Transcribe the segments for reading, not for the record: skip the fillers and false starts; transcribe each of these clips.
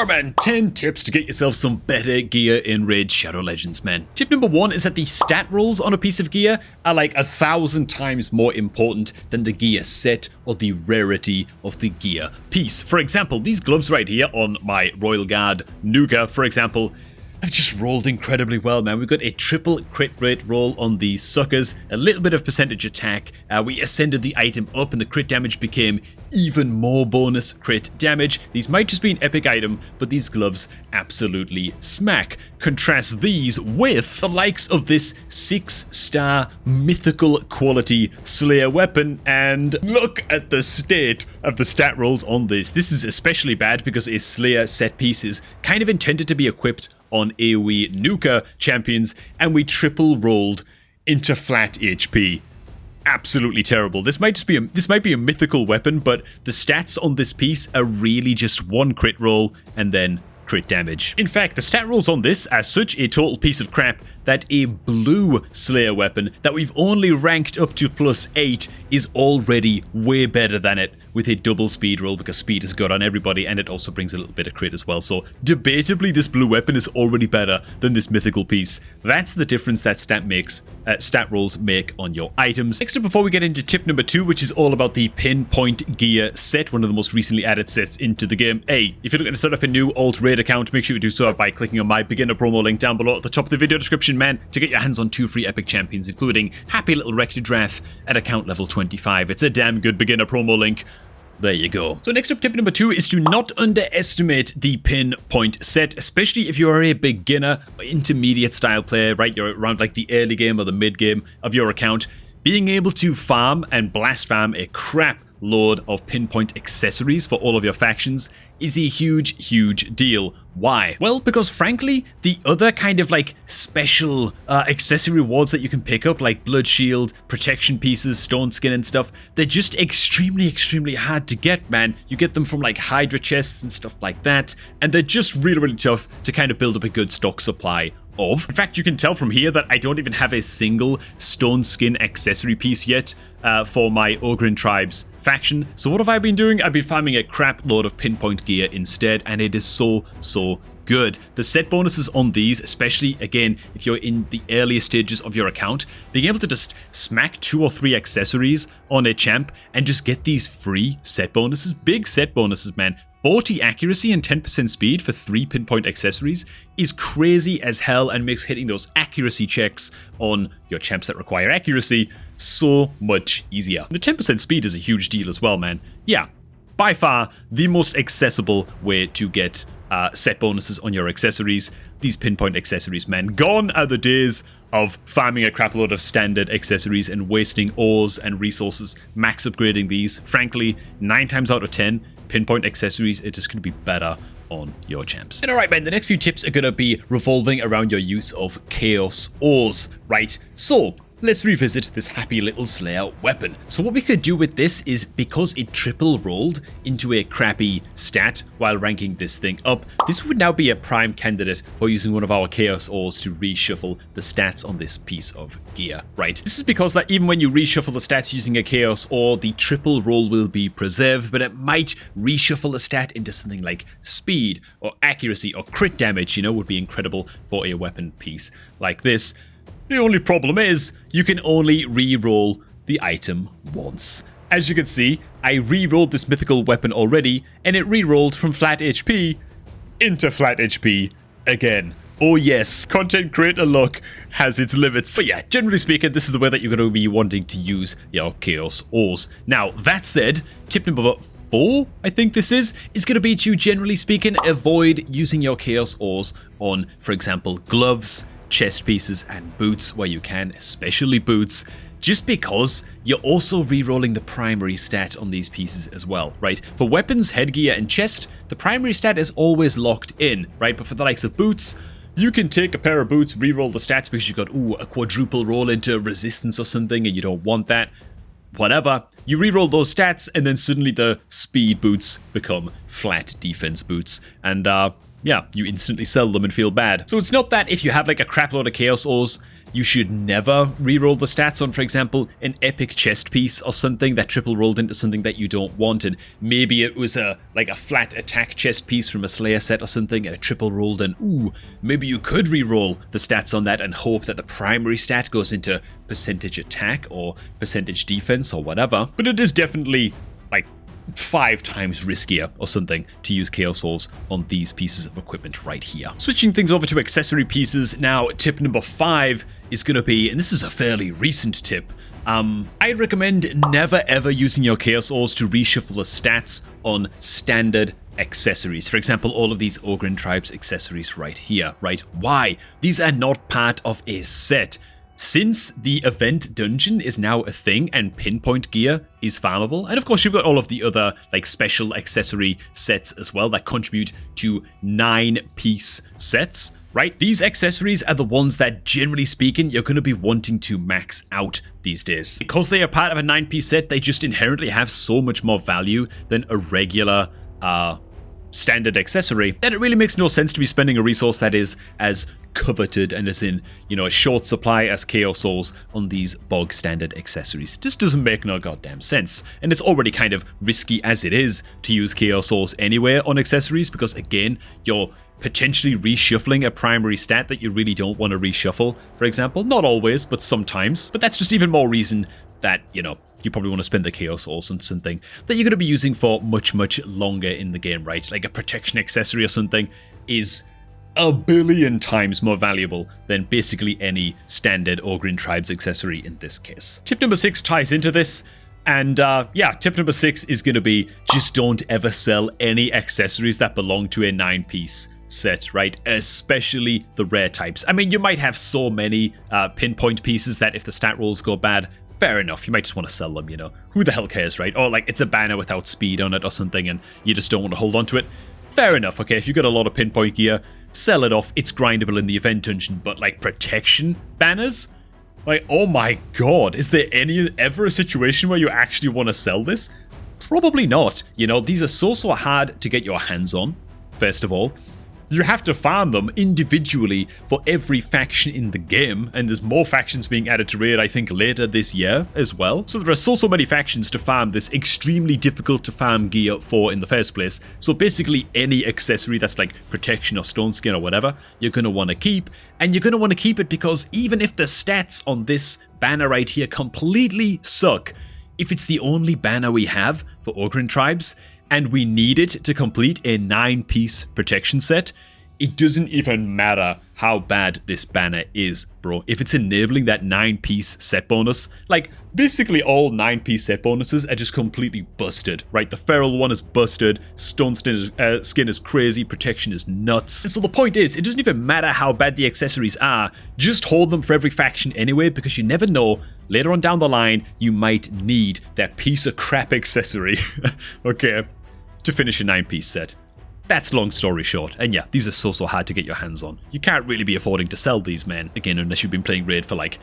Alright man, 10 tips to get yourself some better gear in Raid Shadow Legends, man. Tip number 1 is that the stat rolls on a piece of gear are like 1,000 times more important than the gear set or the rarity of the gear piece. For example, these gloves right here on my Royal Guard Nuka, for example, have just rolled incredibly well, man. We've got a triple crit rate roll on these suckers, a little bit of percentage attack. We ascended the item up and the crit damage became even more bonus crit damage. These might just be an epic item, but these gloves absolutely smack. Contrast these with the likes of this 6-star mythical quality Slayer weapon, and look at the state of the stat rolls on this. This is especially bad because a Slayer set piece is kind of intended to be equipped on AoE Nuka champions, and we triple rolled into flat HP. Absolutely terrible. This might be a mythical weapon, but the stats on this piece are really just one crit roll and then crit damage. In fact, the stat rolls on this are such a total piece of crap that a blue Slayer weapon that we've only ranked up to +8 is already way better than it with a double speed roll, because speed is good on everybody and it also brings a little bit of crit as well. So debatably this blue weapon is already better than this mythical piece. That's the difference that stat rolls make on your items. Next up, before we get into tip number 2, which is all about the pinpoint gear set, one of the most recently added sets into the game. Hey, if you're looking to set up a new alt raid account, make sure you do so by clicking on my beginner promo link down below at the top of the video description, man, to get your hands on 2 free epic champions, including Happy Little Rectadrath at account level 25. It's a damn good beginner promo link. There you go. So next up, tip number 2 is to not underestimate the pinpoint set, especially if you are a beginner or intermediate style player, right? You're around like the early game or the mid game of your account. Being able to farm and blast farm a crap load of pinpoint accessories for all of your factions is a huge deal. Why? Well, because frankly, the other kind of like special accessory rewards that you can pick up, like blood shield, protection pieces, stone skin and stuff, they're just extremely hard to get, man. You get them from like Hydra chests and stuff like that, and they're just really tough to kind of build up a good stock supply of. In fact, you can tell from here that I don't even have a single stone skin accessory piece yet for my Ogryn Tribes faction. So what have I been doing? I've been farming a crap load of pinpoint gear instead, and it is so good. The set bonuses on these, especially again if you're in the earlier stages of your account, being able to just smack 2 or 3 accessories on a champ and just get these free set bonuses, big set bonuses, man. 40 accuracy and 10% speed for 3 pinpoint accessories is crazy as hell and makes hitting those accuracy checks on your champs that require accuracy so much easier. The 10% speed is a huge deal as well, man. Yeah, by far the most accessible way to get set bonuses on your accessories. These pinpoint accessories, man. Gone are the days of farming a crap load of standard accessories and wasting ores and resources max upgrading these. Frankly, 9 times out of 10, pinpoint accessories are just going to be better on your champs. And alright, man, the next few tips are going to be revolving around your use of Chaos Ores, right? So let's revisit this happy little Slayer weapon. So what we could do with this is, because it triple rolled into a crappy stat while ranking this thing up, this would now be a prime candidate for using one of our Chaos Ores to reshuffle the stats on this piece of gear, right? This is because that even when you reshuffle the stats using a Chaos Ore, the triple roll will be preserved, but it might reshuffle the stat into something like speed or accuracy or crit damage, you know, would be incredible for a weapon piece like this. The only problem is, you can only re-roll the item once. As you can see, I re-rolled this mythical weapon already, and it re-rolled from flat HP into flat HP again. Oh yes, content creator luck has its limits. But yeah, generally speaking, this is the way that you're going to be wanting to use your Chaos Ores. Now, that said, tip number 4, I think this is going to be to, generally speaking, avoid using your Chaos Ores on, for example, gloves, chest pieces and boots where you can, especially boots, just because you're also re-rolling the primary stat on these pieces as well, right? For weapons, headgear and chest, the primary stat is always locked in, right? But for the likes of boots, you can take a pair of boots, re-roll the stats because you got, a quadruple roll into resistance or something and you don't want that. Whatever, you re-roll those stats and then suddenly the speed boots become flat defense boots, and yeah, you instantly sell them and feel bad. So it's not that if you have like a crap load of Chaos Ores you should never reroll the stats on, for example, an epic chest piece or something that triple rolled into something that you don't want, and maybe it was a flat attack chest piece from a Slayer set or something, and it triple rolled, and ooh, maybe you could reroll the stats on that and hope that the primary stat goes into percentage attack or percentage defense or whatever. But it is definitely like 5 times riskier or something to use Chaos Souls on these pieces of equipment right here. Switching things over to accessory pieces now, tip number 5 is going to be, and this is a fairly recent tip, I'd recommend never ever using your Chaos Souls to reshuffle the stats on standard accessories. For example, all of these Ogryn Tribes accessories right here, right? Why? These are not part of a set. Since the event dungeon is now a thing and pinpoint gear is farmable, and of course you've got all of the other like special accessory sets as well that contribute to 9-piece sets, right? These accessories are the ones that, generally speaking, you're going to be wanting to max out these days. Because they are part of a 9-piece set, they just inherently have so much more value than a regular standard accessory that it really makes no sense to be spending a resource that is as coveted and is in, you know, a short supply as Chaos Souls on these bog standard accessories. Just doesn't make no goddamn sense. And it's already kind of risky as it is to use Chaos Souls anywhere on accessories, because again, you're potentially reshuffling a primary stat that you really don't want to reshuffle, for example. Not always, but sometimes. But that's just even more reason that, you know, you probably want to spend the Chaos Souls on something that you're going to be using for much, much longer in the game, right? Like a protection accessory or something is a billion times more valuable than basically any standard Ogryn Tribes accessory in this case. Tip number 6 ties into this. And yeah, tip number 6 is going to be just don't ever sell any accessories that belong to a 9-piece set, right? Especially the rare types. I mean, you might have so many pinpoint pieces that if the stat rolls go bad, fair enough, you might just want to sell them, you know. Who the hell cares, right? Or like it's a banner without speed on it or something and you just don't want to hold on to it. Fair enough, okay, if you've got a lot of pinpoint gear, sell it off, it's grindable in the event dungeon, but like protection banners? Like, oh my god, is there ever a situation where you actually want to sell this? Probably not, you know, these are so hard to get your hands on, first of all. You have to farm them individually for every faction in the game, and there's more factions being added to Raid, I think, later this year as well. So there are so many factions to farm this extremely difficult to farm gear for in the first place. So basically any accessory that's like protection or stone skin or whatever, you're going to want to keep, and you're going to want to keep it because even if the stats on this banner right here completely suck, if it's the only banner we have for Ogryn Tribes, and we need it to complete a 9-piece protection set, it doesn't even matter how bad this banner is, bro. If it's enabling that 9-piece set bonus, like, basically all 9-piece set bonuses are just completely busted, right? The feral one is busted, stone skin is crazy, protection is nuts. And so the point is, it doesn't even matter how bad the accessories are, just hold them for every faction anyway, because you never know, later on down the line, you might need that piece of crap accessory, okay, to finish a 9-piece set. That's long story short. And yeah, these are so hard to get your hands on. You can't really be affording to sell these, man. Again, unless you've been playing Raid for like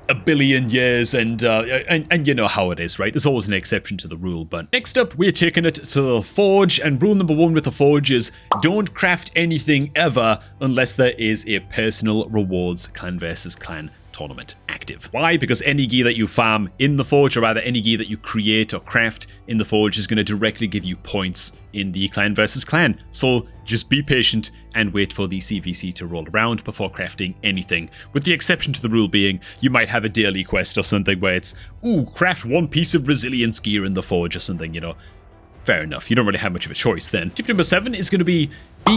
a billion years, and you know how it is, right? There's always an exception to the rule. But next up, we're taking it to the Forge, and rule number 1 with the Forge is don't craft anything ever unless there is a personal rewards clan versus clan tournament active. Why? Because any gear that you farm in the Forge, or rather any gear that you create or craft in the Forge, is going to directly give you points in the clan versus clan. So just be patient and wait for the CVC to roll around before crafting anything, with the exception to the rule being you might have a daily quest or something where it's, ooh, craft 1 piece of resilience gear in the Forge or something, you know. Fair enough, you don't really have much of a choice then. Tip number 7 is going to be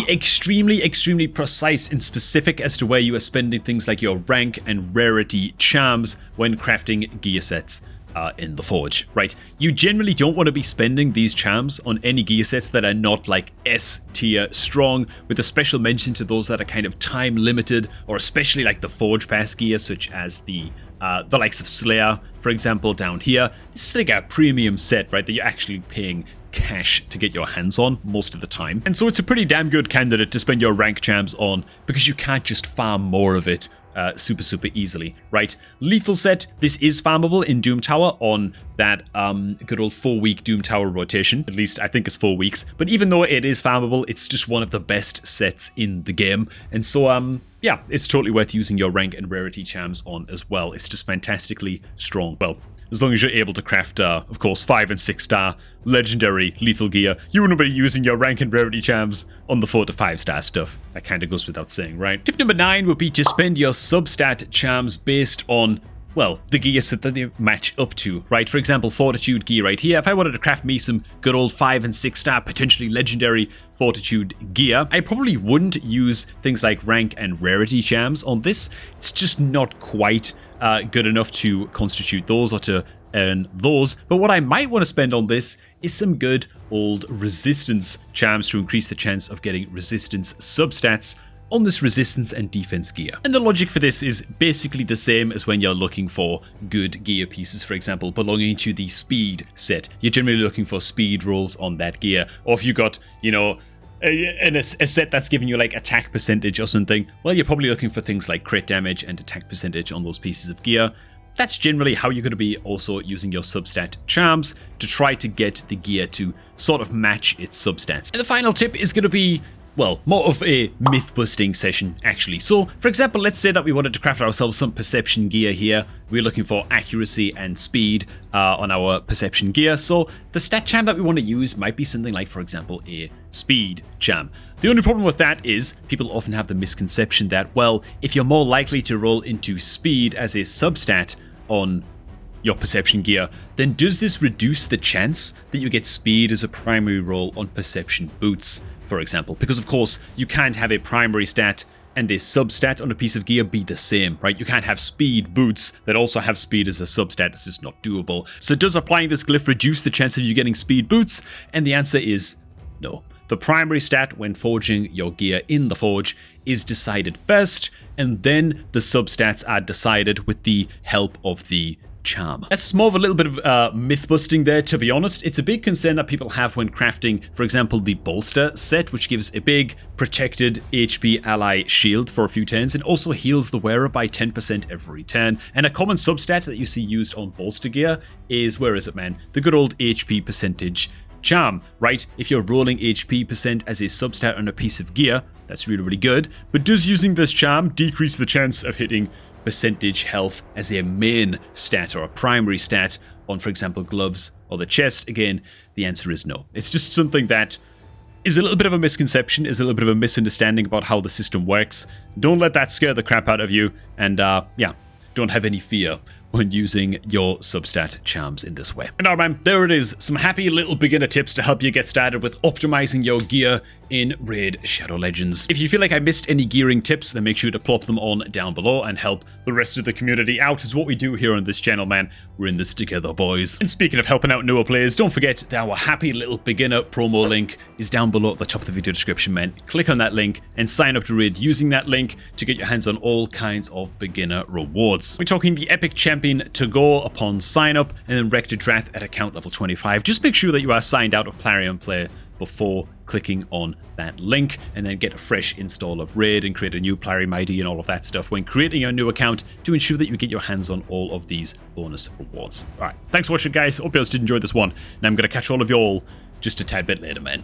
extremely precise and specific as to where you are spending things like your rank and rarity charms when crafting gear sets in the Forge, right? You generally don't want to be spending these charms on any gear sets that are not like S tier strong, with a special mention to those that are kind of time limited, or especially like the Forge Pass gear, such as the likes of Slayer, for example, down here. This is like a premium set, right, that you're actually paying cash to get your hands on most of the time. And so it's a pretty damn good candidate to spend your rank charms on, because you can't just farm more of it super easily, right? Lethal set, this is farmable in Doom Tower on that good old 4-week Doom Tower rotation. At least I think it's 4 weeks. But even though it is farmable, it's just one of the best sets in the game. And so, yeah, it's totally worth using your rank and rarity charms on as well. It's just fantastically strong. Well, as long as you're able to craft, of course, 5 and 6 star legendary lethal gear, you wouldn't be using your rank and rarity charms on the 4 to 5 star stuff. That kind of goes without saying, right? Tip number 9 would be to spend your substat charms based on, well, the gear set that they match up to, right? For example, Fortitude gear right here. If I wanted to craft me some good old 5 and 6 star, potentially legendary Fortitude gear, I probably wouldn't use things like rank and rarity charms on this. It's just not quite good enough to constitute those or to earn those. But what I might want to spend on this is some good old resistance charms to increase the chance of getting resistance substats on this resistance and defense gear. And the logic for this is basically the same as when you're looking for good gear pieces, for example, belonging to the speed set. You're generally looking for speed rolls on that gear. Or if you got, you know, a set that's giving you like attack percentage or something, well, you're probably looking for things like crit damage and attack percentage on those pieces of gear. That's generally how you're going to be also using your substat charms to try to get the gear to sort of match its substats. And the final tip is going to be, well, more of a myth-busting session, actually. So, for example, let's say that we wanted to craft ourselves some perception gear here. We're looking for accuracy and speed on our perception gear. So, the stat charm that we want to use might be something like, for example, a speed charm. The only problem with that is people often have the misconception that, well, if you're more likely to roll into speed as a substat on your perception gear, then does this reduce the chance that you get speed as a primary roll on perception boots, for example? Because of course you can't have a primary stat and a substat on a piece of gear be the same, right? You can't have speed boots that also have speed as a substat. It's just not doable. So does applying this glyph reduce the chance of you getting speed boots? And the answer is no. The primary stat when forging your gear in the forge is decided first, and then the substats are decided with the help of the charm. That's more of a little bit of myth busting there, to be honest. It's a big concern that people have when crafting, for example, the bolster set, which gives a big protected HP ally shield for a few turns and also heals the wearer by 10% every turn. And a common substat that you see used on bolster gear is, where is it, man? The good old HP percentage charm, right? If you're rolling HP percent as a substat on a piece of gear, that's really good. But does using this charm decrease the chance of hitting percentage health as a main stat or a primary stat on, for example, gloves or the chest? Again, the answer is no. It's just something that is a little bit of a misconception, is a little bit of a misunderstanding about how the system works. Don't let that scare the crap out of you, and yeah, don't have any fear when using your substat charms in this way. And alright, man, there it is. Some happy little beginner tips to help you get started with optimizing your gear in Raid Shadow Legends. If you feel like I missed any gearing tips, then make sure to plop them on down below and help the rest of the community out. It's what we do here on this channel, man. We're in this together, boys. And speaking of helping out newer players, don't forget that our happy little beginner promo link is down below at the top of the video description, man. Click on that link and sign up to Raid using that link to get your hands on all kinds of beginner rewards. We're talking the Epic Champion to go upon sign up, and then Rector Drath at account level 25. Just make sure that you are signed out of Plarium Play before clicking on that link, and then get a fresh install of Raid and create a new Plarium ID and all of that stuff when creating your new account to ensure that you get your hands on all of these bonus rewards. Alright, thanks for watching, guys. Hope you guys did enjoy this one, and I'm going to catch all of you all just a tad bit later, man.